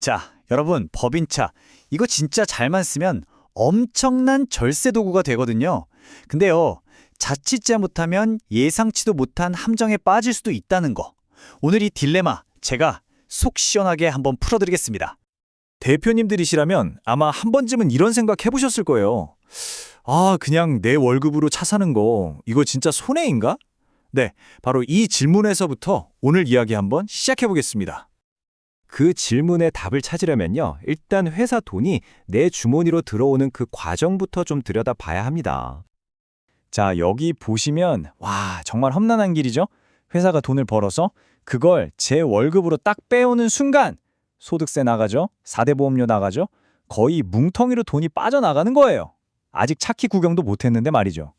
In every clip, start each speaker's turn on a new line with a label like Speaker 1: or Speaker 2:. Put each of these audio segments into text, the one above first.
Speaker 1: 자, 여러분, 법인차. 이거 진짜 잘만 쓰면 엄청난 절세 도구가 되거든요. 근데요, 자칫 잘못하면 예상치도 못한 함정에 빠질 수도 있다는 거. 오늘 이 딜레마 제가 속 시원하게 한번 풀어드리겠습니다.
Speaker 2: 대표님들이시라면 아마 한 번쯤은 이런 생각 해보셨을 거예요. 그냥 내 월급으로 차 사는 거 이거 진짜 손해인가? 네, 바로 이 질문에서부터 오늘 이야기 한번 시작해보겠습니다. 그 질문의 답을 찾으려면요, 일단 회사 돈이 내 주머니로 들어오는 그 과정부터 좀 들여다봐야 합니다. 자, 여기 보시면 정말 험난한 길이죠? 회사가 돈을 벌어서 그걸 제 월급으로 딱 빼오는 순간 소득세 나가죠? 4대 보험료 나가죠? 거의 뭉텅이로 돈이 빠져나가는 거예요. 아직 차키 구경도 못했는데 말이죠.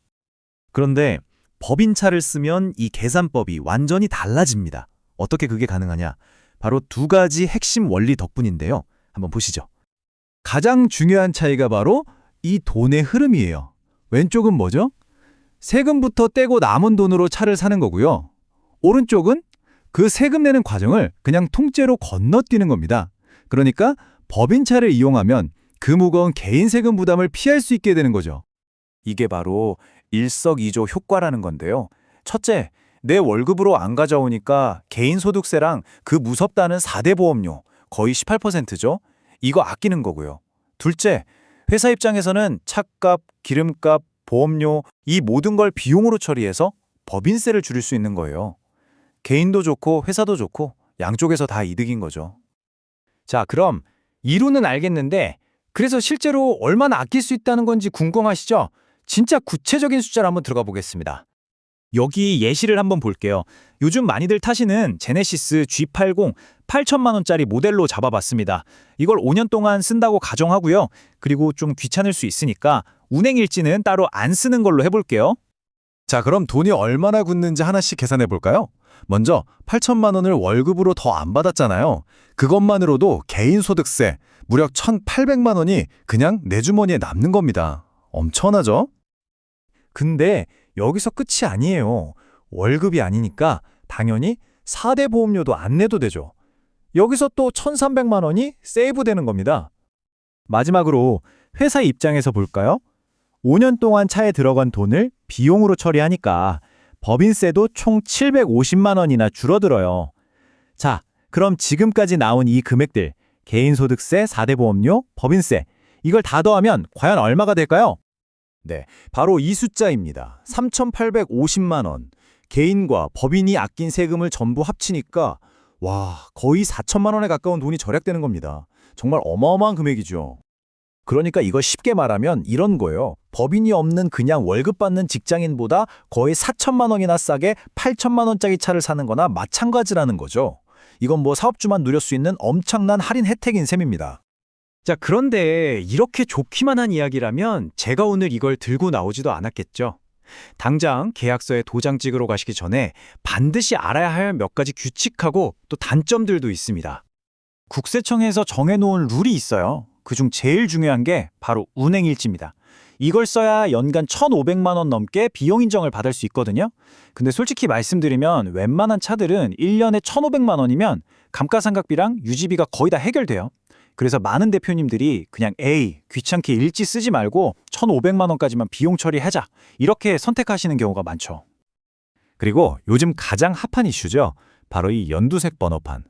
Speaker 3: 그런데 법인차를 쓰면 이 계산법이 완전히 달라집니다. 어떻게 그게 가능하냐? 바로 두 가지 핵심 원리 덕분인데요. 한번 보시죠. 가장 중요한 차이가 바로 이 돈의 흐름이에요. 왼쪽은 뭐죠? 세금부터 떼고 남은 돈으로 차를 사는 거고요. 오른쪽은 그 세금 내는 과정을 그냥 통째로 건너뛰는 겁니다. 그러니까 법인차를 이용하면 그 무거운 개인 세금 부담을 피할 수 있게 되는 거죠.
Speaker 2: 이게 바로 일석이조 효과라는 건데요. 첫째, 내 월급으로 안 가져오니까 개인 소득세랑 그 무섭다는 4대 보험료, 거의 18%죠. 이거 아끼는 거고요. 둘째, 회사 입장에서는 차값, 기름값, 보험료 이 모든 걸 비용으로 처리해서 법인세를 줄일 수 있는 거예요. 개인도 좋고 회사도 좋고 양쪽에서 다 이득인 거죠. 자, 그럼 이론은 알겠는데 그래서 실제로 얼마나 아낄 수 있다는 건지 궁금하시죠? 진짜 구체적인 숫자를 한번 들어가 보겠습니다. 여기 예시를 한번 볼게요. 요즘 많이들 타시는 제네시스 G80 8천만 원짜리 모델로 잡아봤습니다. 이걸 5년 동안 쓴다고 가정하고요. 그리고 좀 귀찮을 수 있으니까 운행일지는 따로 안 쓰는 걸로 해볼게요.
Speaker 3: 자, 그럼 돈이 얼마나 굳는지 하나씩 계산해 볼까요? 먼저 8천만 원을 월급으로 더 안 받았잖아요. 그것만으로도 개인 소득세 무려 1,800만 원이 그냥 내 주머니에 남는 겁니다. 엄청나죠?
Speaker 2: 근데 여기서 끝이 아니에요. 월급이 아니니까 당연히 4대 보험료도 안 내도 되죠. 여기서 또 1,300만 원이 세이브 되는 겁니다. 마지막으로 회사 입장에서 볼까요? 5년 동안 차에 들어간 돈을 비용으로 처리하니까 법인세도 총 750만 원이나 줄어들어요. 자, 그럼 지금까지 나온 이 금액들, 개인소득세, 4대 보험료, 법인세, 이걸 다 더하면 과연 얼마가 될까요?
Speaker 3: 네, 바로 이 숫자입니다. 3,850만 원. 개인과 법인이 아낀 세금을 전부 합치니까 거의 4천만 원에 가까운 돈이 절약되는 겁니다. 정말 어마어마한 금액이죠. 그러니까 이걸 쉽게 말하면 이런 거예요. 법인이 없는 그냥 월급 받는 직장인보다 거의 4천만 원이나 싸게 8천만 원짜리 차를 사는 거나 마찬가지라는 거죠. 이건 사업주만 누릴 수 있는 엄청난 할인 혜택인 셈입니다.
Speaker 2: 자, 그런데 이렇게 좋기만 한 이야기라면 제가 오늘 이걸 들고 나오지도 않았겠죠. 당장 계약서에 도장 찍으러 가시기 전에 반드시 알아야 할 몇 가지 규칙하고 또 단점들도 있습니다. 국세청에서 정해놓은 룰이 있어요. 그중 제일 중요한 게 바로 운행일지입니다. 이걸 써야 연간 1,500만 원 넘게 비용 인정을 받을 수 있거든요. 근데 솔직히 말씀드리면 웬만한 차들은 1년에 1,500만 원이면 감가상각비랑 유지비가 거의 다 해결돼요. 그래서 많은 대표님들이 그냥 귀찮게 일지 쓰지 말고 1,500만 원까지만 비용 처리하자 이렇게 선택하시는 경우가 많죠. 그리고 요즘 가장 핫한 이슈죠. 바로 이 연두색 번호판.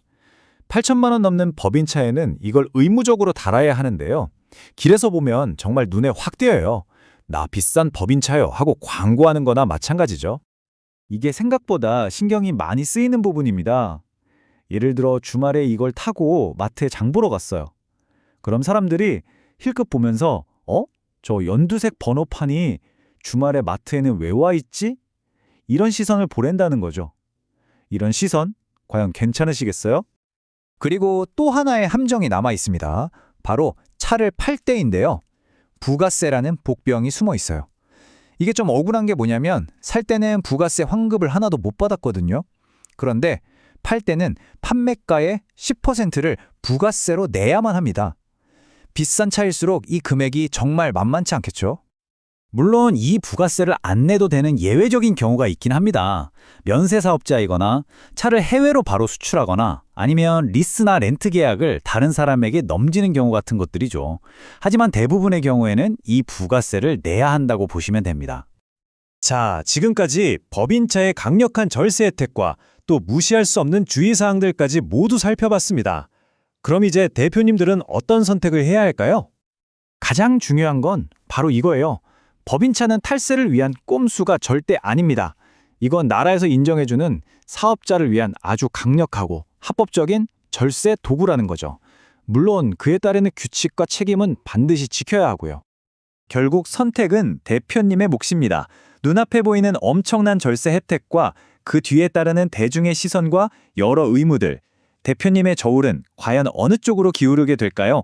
Speaker 2: 8천만 원 넘는 법인차에는 이걸 의무적으로 달아야 하는데요. 길에서 보면 정말 눈에 확 띄어요. 나 비싼 법인차요 하고 광고하는 거나 마찬가지죠. 이게 생각보다 신경이 많이 쓰이는 부분입니다. 예를 들어 주말에 이걸 타고 마트에 장 보러 갔어요. 그럼 사람들이 힐끗 보면서 저 연두색 번호판이 주말에 마트에는 왜 와 있지? 이런 시선을 보낸다는 거죠. 이런 시선 과연 괜찮으시겠어요? 그리고 또 하나의 함정이 남아 있습니다. 바로 차를 팔 때인데요. 부가세라는 복병이 숨어 있어요. 이게 좀 억울한 게 뭐냐면 살 때는 부가세 환급을 하나도 못 받았거든요. 그런데 팔 때는 판매가의 10%를 부가세로 내야만 합니다. 비싼 차일수록 이 금액이 정말 만만치 않겠죠?
Speaker 1: 물론 이 부가세를 안 내도 되는 예외적인 경우가 있긴 합니다. 면세 사업자이거나 차를 해외로 바로 수출하거나 아니면 리스나 렌트 계약을 다른 사람에게 넘기는 경우 같은 것들이죠. 하지만 대부분의 경우에는 이 부가세를 내야 한다고 보시면 됩니다.
Speaker 2: 자, 지금까지 법인차의 강력한 절세 혜택과 또 무시할 수 없는 주의사항들까지 모두 살펴봤습니다. 그럼 이제 대표님들은 어떤 선택을 해야 할까요? 가장 중요한 건 바로 이거예요. 법인차는 탈세를 위한 꼼수가 절대 아닙니다. 이건 나라에서 인정해주는 사업자를 위한 아주 강력하고 합법적인 절세 도구라는 거죠. 물론 그에 따르는 규칙과 책임은 반드시 지켜야 하고요.
Speaker 3: 결국 선택은 대표님의 몫입니다. 눈앞에 보이는 엄청난 절세 혜택과 그 뒤에 따르는 대중의 시선과 여러 의무들, 대표님의 저울은 과연 어느 쪽으로 기울게 될까요?